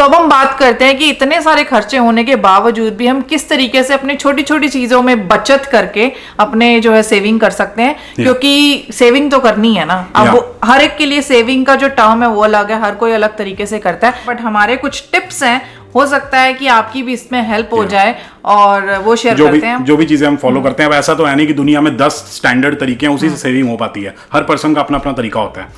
सो अब हम बात करते हैं कि इतने सारे खर्चे होने के बावजूद भी हम किस तरीके से अपनी छोटी छोटी चीजों में बचत करके अपने जो है सेविंग कर सकते हैं, क्योंकि सेविंग तो करनी है ना। अब हर एक के लिए सेविंग का जो टर्म है वो अलग है, हर कोई अलग तरीके से करता है, बट हमारे कुछ टिप्स हैं, हो सकता है कि आपकी भी इसमें हेल्प हो जाए और वो शेयर करते हैं। जो भी चीजें हम फॉलो करते हैं, वैसा तो है नहीं कि दुनिया में 10 स्टैंडर्ड तरीके हैं उसी से सेविंग हो पाती है। हर पर्सन का अपना अपना तरीका होता है।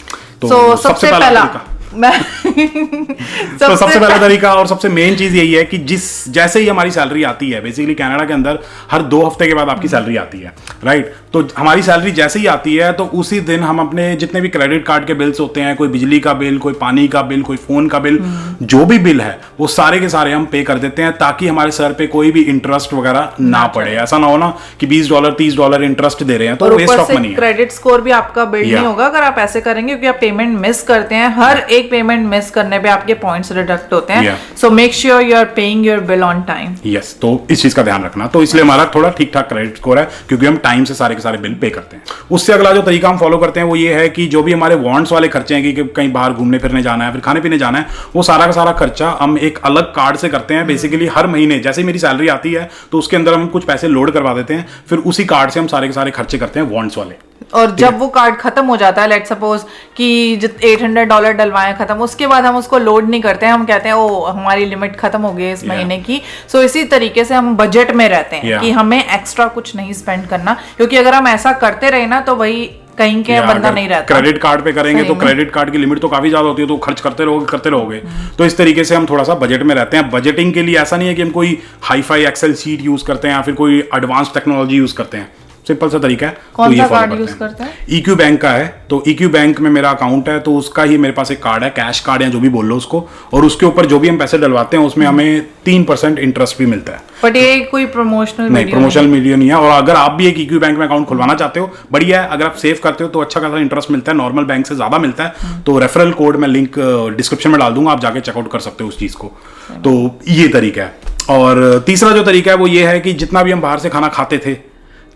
तो सबसे पहला तो सबसे पहला तरीका और सबसे मेन चीज यही है कि जैसे ही हमारी सैलरी आती है, बेसिकली कनाडा के अंदर हर 2 हफ्ते के बाद आपकी सैलरी आती है, राइट। तो हमारी सैलरी जैसे ही आती है तो उसी दिन हम अपने जितने भी क्रेडिट कार्ड के बिल्स होते हैं, कोई बिजली का बिल, कोई पानी का बिल, कोई फोन का बिल, जो भी बिल है वो सारे के सारे हम पे कर देते हैं, ताकि हमारे सर पे कोई भी इंटरेस्ट वगैरह ना पड़े। ऐसा ना हो ना कि $20 $30 इंटरेस्ट दे रहे हैं तो वेस्ट ऑफ मनी है। क्रेडिट स्कोर भी आपका बिल्ड नहीं होगा अगर आप ऐसे करेंगे, क्योंकि आप पेमेंट मिस करते हैं। हर एक पेमेंट मिस करने पे आपके पॉइंट्स डिडक्ट होते हैं। So make sure you are paying your bill on time. Yes, तो इस चीज का ध्यान रखना। तो इसलिए हमारा थोड़ा ठीक ठाक क्रेडिट स्कोर है, क्योंकि हम टाइम से सारे के सारे बिल पे करते हैं। उससे अगला जो तरीका हम फॉलो करते हैं वो ये है कि जो भी हमारे वांट्स वाले खर्चे हैं कि कहीं बाहर घूमने फिरने जाना है, फिर खाने पीने जाना है, वो सारा का सारा खर्चा हम एक अलग कार्ड से करते हैं। बेसिकली हर महीने जैसे ही मेरी सैलरी आती है तो उसके अंदर हम कुछ पैसे लोड करवा देते हैं, फिर उसी कार्ड से हम सारे के सारे खर्चे करते हैं वांट्स वाले। और जब वो कार्ड खत्म हो जाता है, लेट सपोज कि $800 डलवाएं खत्म, उसके बाद हम उसको लोड नहीं करते हैं, हम कहते हैं ओ हमारी लिमिट खत्म हो गई इस महीने की। सो इसी तरीके से हम बजट में रहते हैं कि हमें एक्स्ट्रा कुछ नहीं स्पेंड करना, क्योंकि अगर हम ऐसा करते रहे ना तो वही कहीं के बंदा नहीं रहता। क्रेडिट कार्ड पे करेंगे तो क्रेडिट कार्ड की लिमिट तो काफी ज्यादा होती है, तो खर्च करते रहोगे। तो इस तरीके से हम थोड़ा सा बजट में रहते हैं। बजटिंग के लिए ऐसा नहीं है कि हम कोई hi fi excel sheet use करते हैं या फिर कोई एडवांस टेक्नोलॉजी यूज करते हैं। सिंपल सा तरीका है। कौन सा कार्ड यूज करते हैं? EQ बैंक का है। तो EQ बैंक में मेरा अकाउंट है, तो उसका ही मेरे पास एक कार्ड है, कैश कार्ड या जो भी बोल लो उसको, और उसके ऊपर जो भी हम पैसे डलवाते हैं उसमें हमें 3% इंटरेस्ट भी मिलता है। बट ये कोई प्रमोशनल नहीं, प्रमोशनल वीडियो नहीं है। और अगर आप भी एक EQ बैंक में अकाउंट खुलवाना चाहते हो, बढ़िया है। अगर आप सेव करते हो तो अच्छा खासा इंटरेस्ट मिलता है, नॉर्मल बैंक से ज्यादा मिलता है। तो रेफरल कोड मैं लिंक डिस्क्रिप्शन में डाल दूंगा, आप जाके चेकआउट कर सकते हो उस चीज को। तो ये तरीका है। और तीसरा जो तरीका है वो ये है कि जितना भी हम बाहर से खाना खाते थे,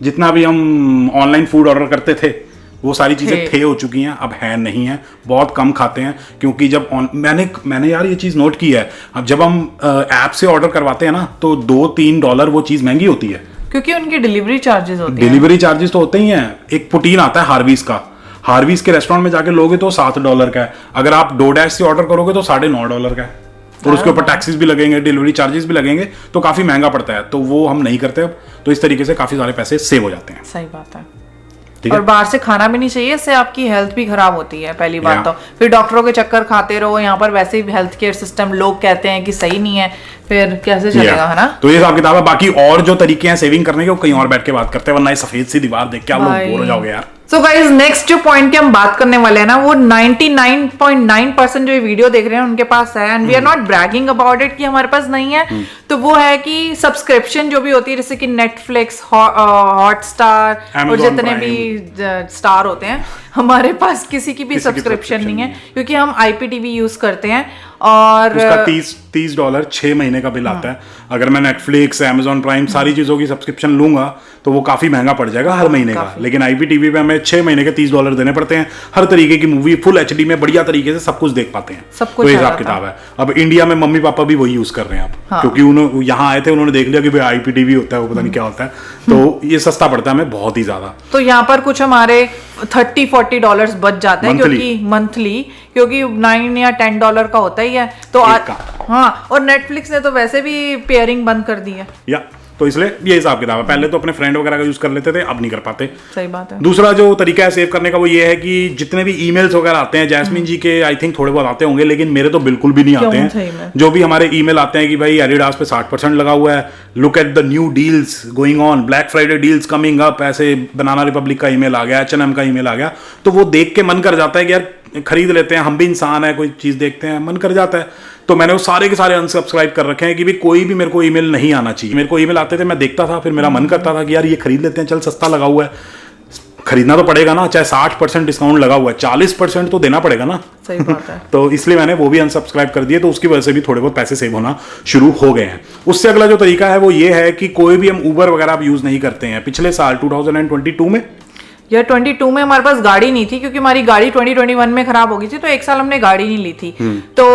जितना भी हम ऑनलाइन फूड ऑर्डर करते थे, वो सारी चीजें थे हो चुकी हैं, अब है नहीं है। बहुत कम खाते हैं, क्योंकि जब मैंने यार ये चीज नोट की है, अब जब हम ऐप से ऑर्डर करवाते हैं ना तो $2-3 वो चीज महंगी होती है, क्योंकि उनकी डिलीवरी चार्जेस होते हैं। डिलीवरी चार्जेस तो होते ही हैं। एक पुटीन आता है हार्वीज का, हार्वीज के रेस्टोरेंट में जाके लोगे तो $7 का है। अगर आप डोडैश से ऑर्डर करोगे तो $9.5 का है, और उसके ऊपर टैक्सेस भी लगेंगे, डिलीवरी चार्जेस भी लगेंगे, तो काफी महंगा पड़ता है। तो वो हम नहीं करते अब। तो इस तरीके से काफी सारे पैसे सेव हो जाते हैं। सही बात है। और बाहर से खाना भी नहीं चाहिए, इससे आपकी हेल्थ भी खराब होती है पहली बात। तो फिर डॉक्टरों के चक्कर खाते रहो, यहाँ पर वैसे ही हेल्थ केयर सिस्टम लोग कहते हैं कि सही नहीं है, फिर कैसे चलेगा, है ना। तो ये हिसाब किताब है। बाकी और जो तरीके हैं सेविंग करने के वो कहीं और बैठ के बात करते हैं, वरना ये सफेद सी दीवार देख के आप लोग बोर हो जाओगे यार। सो गाइस, नेक्स्ट जो पॉइंट की हम बात करने वाले हैं ना, वो 99.9% जो ये वीडियो देख रहे हैं उनके पास है, and we are not bragging about it कि हमारे पास नहीं है। तो वो है कि सब्सक्रिप्शन जो भी होती है, जैसे कि नेटफ्लिक्स, हॉटस्टार और जितने भी स्टार होते हैं, हमारे पास किसी की भी सब्सक्रिप्शन नहीं है, क्योंकि हम IPTV यूज करते हैं। और उसका $30 6 महीने का बिल आता है। अगर मैं नेटफ्लिक्स, Amazon प्राइम सारी चीजों की सब्सक्रिप्शन लूंगा तो वो काफी महंगा पड़ जाएगा हर महीने का। लेकिन IPTV पे हमें 6 महीने के $30 देने पड़ते हैं। हर तरीके की मूवी फुल HD में बढ़िया तरीके से सब कुछ देख पाते हैं। सब कुछ तो हिसाब किताब है। अब इंडिया में मम्मी पापा भी वही यूज कर रहे हैं अब, क्योंकि उन्होंने यहाँ आए थे, उन्होंने देख लिया कि भाई IPTV होता है, वो पता नहीं क्या होता है, तो ये सस्ता पड़ता है हमें बहुत ही ज्यादा। तो यहाँ पर कुछ हमारे $30-40 बच जाते हैं, क्योंकि मंथली, क्योंकि $9 या $10 का होता ही है। तो हाँ, और नेटफ्लिक्स ने तो वैसे भी पेयरिंग बंद कर दी है, या तो इसलिए ये हिसाब किताब है। पहले तो अपने फ्रेंड वगैरह का यूज कर लेते थे, अब नहीं कर पाते। सही बात है। दूसरा जो तरीका है सेव करने का वो ये है कि जितने भी ईमेल्स वगैरह आते हैं, जैस्मिन जी के आई थिंक थोड़े बहुत आते होंगे, लेकिन मेरे तो बिल्कुल भी नहीं आते हैं। जो भी हमारे ईमेल आते हैं कि भाई एडिडास पे 60% लगा हुआ है, look at the new deals going on, black Friday deals coming up, ऐसे बनाना रिपब्लिक का ईमेल आ गया, H&M का ईमेल आ गया, तो वो देख के मन कर जाता है कि यार खरीद लेते हैं। हम भी इंसान है, कोई चीज देखते हैं, मन कर जाता है। तो मैंने वो सारे के सारे अनसब्सक्राइब कर रखे हैं कि भी कोई भी मेरे को ईमेल नहीं आना चाहिए। मेरे को ईमेल आते थे, मैं देखता था, फिर मेरा मन करता था कि यार ये खरीद लेते हैं, चल सस्ता लगा हुआ है, खरीदना तो पड़ेगा ना, चाहे 60% डिस्काउंट लगा हुआ है, 40% तो देना पड़ेगा ना। सही बात है। तो इसलिए मैंने वो भी अनसब्सक्राइब कर दिए, तो उसकी वजह से भी थोड़े बहुत पैसे सेव होना शुरू हो गए हैं। उससे अगला जो तरीका है वो ये है कि कोई भी हम उबर वगैरह यूज नहीं करते हैं। पिछले साल 2022 में या 22 में हमारे पास गाड़ी नहीं थी, क्योंकि हमारी गाड़ी 2021 में खराब हो गई थी, तो 1 साल हमने गाड़ी नहीं ली थी। तो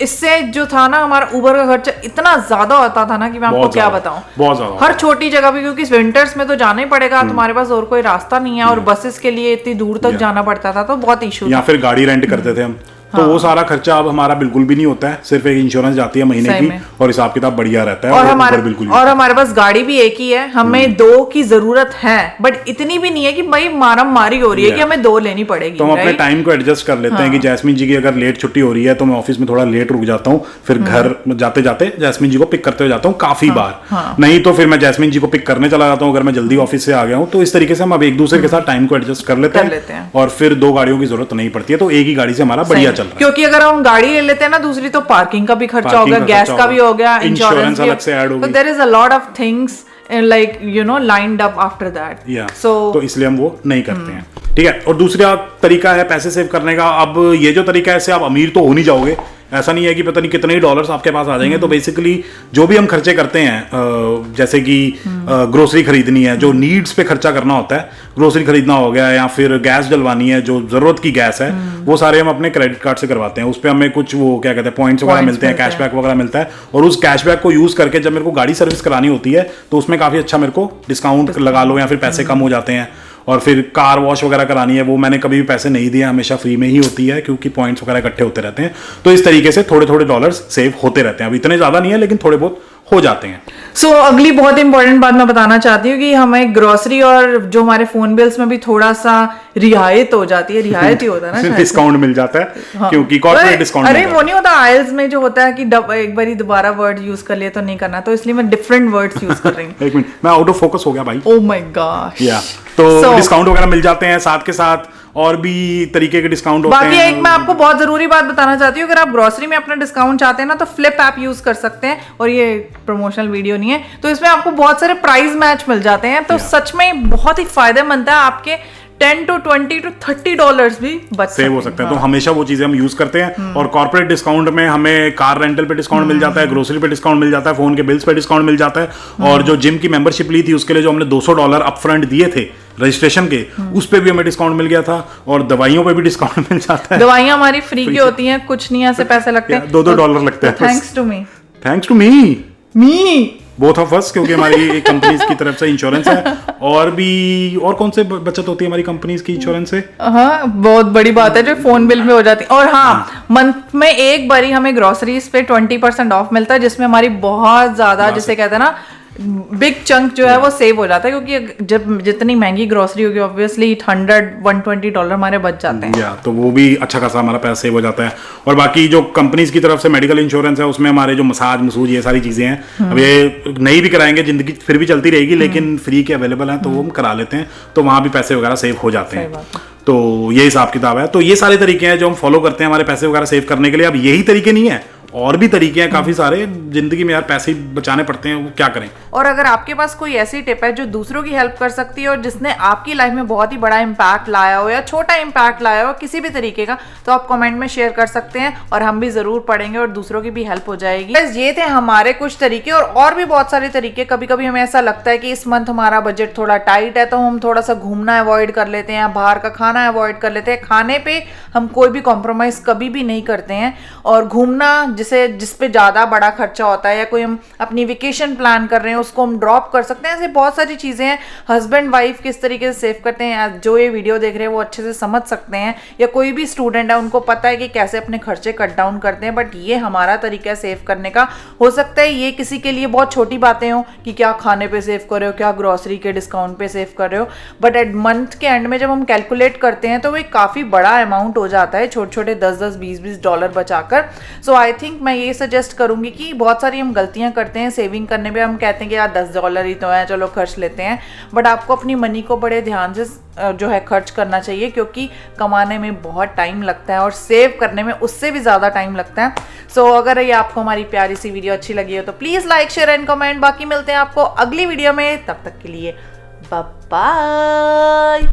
इससे जो था ना, हमारा उबर का खर्चा इतना ज्यादा होता था ना कि मैं आपको क्या बताऊं, बहुत ज्यादा, हर छोटी जगह पे, क्योंकि विंटर्स में तो जाना ही पड़ेगा, तुम्हारे पास और कोई रास्ता नहीं है, और बसेस के लिए इतनी दूर तक जाना पड़ता था, तो बहुत इशू। या फिर गाड़ी रेंट करते थे हम, तो वो सारा खर्चा अब हमारा बिल्कुल भी नहीं होता है, सिर्फ एक इंश्योरेंस जाती है महीने की, और हिसाब किताब बढ़िया रहता है। और हमारे पास गाड़ी भी एक ही है, हमें 2 की जरूरत है, बट इतनी भी नहीं है कि भाई मारम मारी हो रही है कि हमें 2 लेनी पड़ेगी। तो हम अपने टाइम को एडजस्ट कर लेते हैं कि जैस्मिन जी की अगर लेट छुट्टी हो रही है तो मैं ऑफिस में थोड़ा लेट रुक जाता हूँ, फिर घर जाते जाते जैस्मिन जी को पिक करते हुए जाता हूँ काफी बार, नहीं तो फिर मैं जैस्मिन जी को पिक करने चला जाता हूँ अगर मैं जल्दी ऑफिस से आ गया हूँ। तो इस तरीके से हम अब एक दूसरे के साथ टाइम को एडजस्ट कर लेते हैं, और फिर 2 गाड़ियों की जरूरत नहीं पड़ती है, तो एक ही गाड़ी से हमारा बढ़िया चल रहा है। क्योंकि अगर हम गाड़ी ले लेते हैं ना दूसरी, तो पार्किंग का भी खर्चा होगा, गैस का भी हो गया, इंश्योरेंस अलग से ऐड होगी, तो there is a lot of things like lined up after that. तो इसलिए हम वो नहीं करते हैं, ठीक है। और दूसरा तरीका है पैसे सेव करने का। अब ये जो तरीका है, इससे आप अमीर तो हो नहीं जाओगे, ऐसा नहीं है कि पता नहीं कितने ही डॉलर्स आपके पास आ जाएंगे। तो बेसिकली जो भी हम खर्चे करते हैं, जैसे कि ग्रोसरी खरीदनी है, जो नीड्स पे खर्चा करना होता है, ग्रोसरी खरीदना हो गया, या फिर गैस डलवानी है, जो जरूरत की गैस है, वो सारे हम अपने क्रेडिट कार्ड से करवाते हैं। उस पर हमें कुछ वो क्या कहते हैं पॉइंट्स वगैरह मिलते हैं, कैशबैक वगैरह मिलता है, और उस कैशबैक को यूज करके जब मेरे को गाड़ी सर्विस करानी होती है तो उसमें काफी अच्छा मेरे को डिस्काउंट लगा लो, या फिर पैसे कम हो जाते हैं। और फिर कार वॉश वगैरह करानी है, वो मैंने कभी भी पैसे नहीं दिए, हमेशा फ्री में ही होती है, क्योंकि पॉइंट्स वगैरह इकट्ठे होते रहते हैं। तो इस तरीके से थोड़े थोड़े डॉलर्स सेव होते रहते हैं। अब इतने ज्यादा नहीं है, लेकिन थोड़े बहुत हो जाते हैं। अगली बहुत इंपॉर्टेंट बात मैं बताना चाहती हूँ कि हमें ग्रोसरी और जो हमारे फोन बिल्स में भी थोड़ा सा रियायत हो जाती है, रियायत ही होता है ना, डिस्काउंट मिल जाता है, क्योंकि कॉर्पोरेट डिस्काउंट। अरे वो नहीं होता आइल्स में जो होता है कि एक बार ही दोबारा वर्ड यूज कर लिए तो नहीं करना, तो इसलिए मैं डिफरेंट वर्ड्स यूज कर रही हूँ। एक मिनट, मैं आउट ऑफ फोकस हो गया भाई। Oh my gosh. तो डिस्काउंट वगैरह मिल जाते हैं, साथ के साथ और भी तरीके के डिस्काउंट होते हैं। बाकी एक मैं आपको बहुत जरूरी बात बताना चाहती हूँ, अगर आप ग्रोसरी में अपना डिस्काउंट चाहते हैं ना, तो फ्लिप ऐप यूज कर सकते हैं, और ये प्रमोशनल वीडियो नहीं है, तो इसमें आपको बहुत सारे प्राइस मैच मिल जाते हैं, तो सच में बहुत ही फायदेमंद है, आपके 10 to 20 to 30 डॉलर्स भी बच सेव हो सकते हैं। तो हमेशा वो चीजें हम यूज करते हैं। और कॉर्पोरेट डिस्काउंट में हमें कार रेंटल पे डिस्काउंट मिल जाता है, ग्रोसरी पे डिस्काउंट मिल जाता है, फोन के बिल्स पे डिस्काउंट मिल जाता है, और जो जिम की मेंबरशिप ली थी उसके लिए जो हमने $200 अपफ्रंट दिए थे रजिस्ट्रेशन के, उस पे भी हमें डिस्काउंट मिल गया था, और दवाइयों पे भी डिस्काउंट मिल जाता है। दवाइयां हमारी फ्री की होती हैं, कुछ नहीं ऐसे पैसे लगते हैं, $2 लगते हैं। Thanks to me both of us, क्योंकि हमारी कंपनीज की तरफ से इंश्योरेंस है, और कौन से बचत होती है हमारी कंपनीज की इंश्योरेंस से। हाँ, बहुत बड़ी बात है जो फोन बिल में हो जाती है। और हाँ, मंथ में एक बारी हमें ग्रोसरीज पे 20% ऑफ मिलता है, जिसमें हमारी बहुत ज्यादा, जिसे कहते हैं ना, बिग चंक जो है वो सेव हो जाता है, क्योंकि जब जितनी महंगी ग्रोसरी होगी ऑब्वियसली $120 हमारे बच जाते हैं, तो वो भी अच्छा खासा हमारा पैसा सेव हो जाता है। और बाकी जो कंपनीज की तरफ से मेडिकल इंश्योरेंस है, उसमें हमारे जो मसूज ये सारी चीजें हैं, अब ये नहीं भी कराएंगे, जिंदगी फिर भी चलती रहेगी, लेकिन फ्री के अवेलेबल हैं, तो वो हम करा लेते हैं, तो वहां भी पैसे वगैरह सेव हो जाते हैं। तो ये हिसाब किताब है। तो ये सारे तरीके हैं जो हम फॉलो करते हैं हमारे पैसे वगैरह सेव करने के लिए। अब यही तरीके नहीं है, और भी तरीके हैं काफी सारे, जिंदगी में यार पैसे बचाने पड़ते हैं, वो क्या करें। और अगर आपके पास कोई ऐसी टिप है जो दूसरों की हेल्प कर सकती है, और जिसने आपकी लाइफ में बहुत ही बड़ा इम्पैक्ट लाया हो, या छोटा इम्पैक्ट लाया हो किसी भी तरीके का, तो आप कमेंट में शेयर कर सकते हैं, और हम भी जरूर पढ़ेंगे, और दूसरों की भी हेल्प हो जाएगी। बस ये थे हमारे कुछ तरीके, और भी बहुत सारे तरीके। कभी कभी हमें ऐसा लगता है कि इस मंथ हमारा बजट थोड़ा टाइट है, तो हम थोड़ा सा घूमना अवॉइड कर लेते हैं, बाहर का खाना अवॉइड कर लेते हैं। खाने पे हम कोई भी कॉम्प्रोमाइज कभी भी नहीं करते हैं, और घूमना जिस पे ज्यादा बड़ा खर्चा होता है, या कोई हम अपनी वेकेशन प्लान कर रहे हैं उसको हम ड्रॉप कर सकते हैं। ऐसे बहुत सारी चीजें हैं। हस्बैंड वाइफ किस तरीके से सेव करते हैं, जो ये वीडियो देख रहे हैं वो अच्छे से समझ सकते हैं, या कोई भी स्टूडेंट है उनको पता है कि कैसे अपने खर्चे कट डाउन करते हैं। बट ये हमारा तरीका है सेव करने का। हो सकता है ये किसी के लिए बहुत छोटी बातें हो कि क्या खाने पे सेव कर रहे हो, क्या ग्रोसरी के डिस्काउंट पे सेव कर रहे हो, बट एट मंथ के एंड में जब हम कैलकुलेट करते हैं तो वो काफी बड़ा अमाउंट हो जाता है, छोटे छोटे $10, $20 डॉलर बचाकर। सो आई थिंक मैं ये सजेस्ट करूंगी कि बहुत सारी हम गलतियां करते हैं सेविंग करने में। हम कहते हैं कि यार $10 ही तो है, चलो खर्च लेते हैं, बट आपको अपनी मनी को बड़े ध्यान से जो है खर्च करना चाहिए, क्योंकि कमाने में बहुत टाइम लगता है और सेव करने में उससे भी ज़्यादा टाइम लगता है। सो अगर ये आपको हमारी प्यारी सी वीडियो अच्छी लगी हो तो please like, share and comment. बाकी मिलते हैं आपको अगली वीडियो में, तब तक के लिए बाय बाय।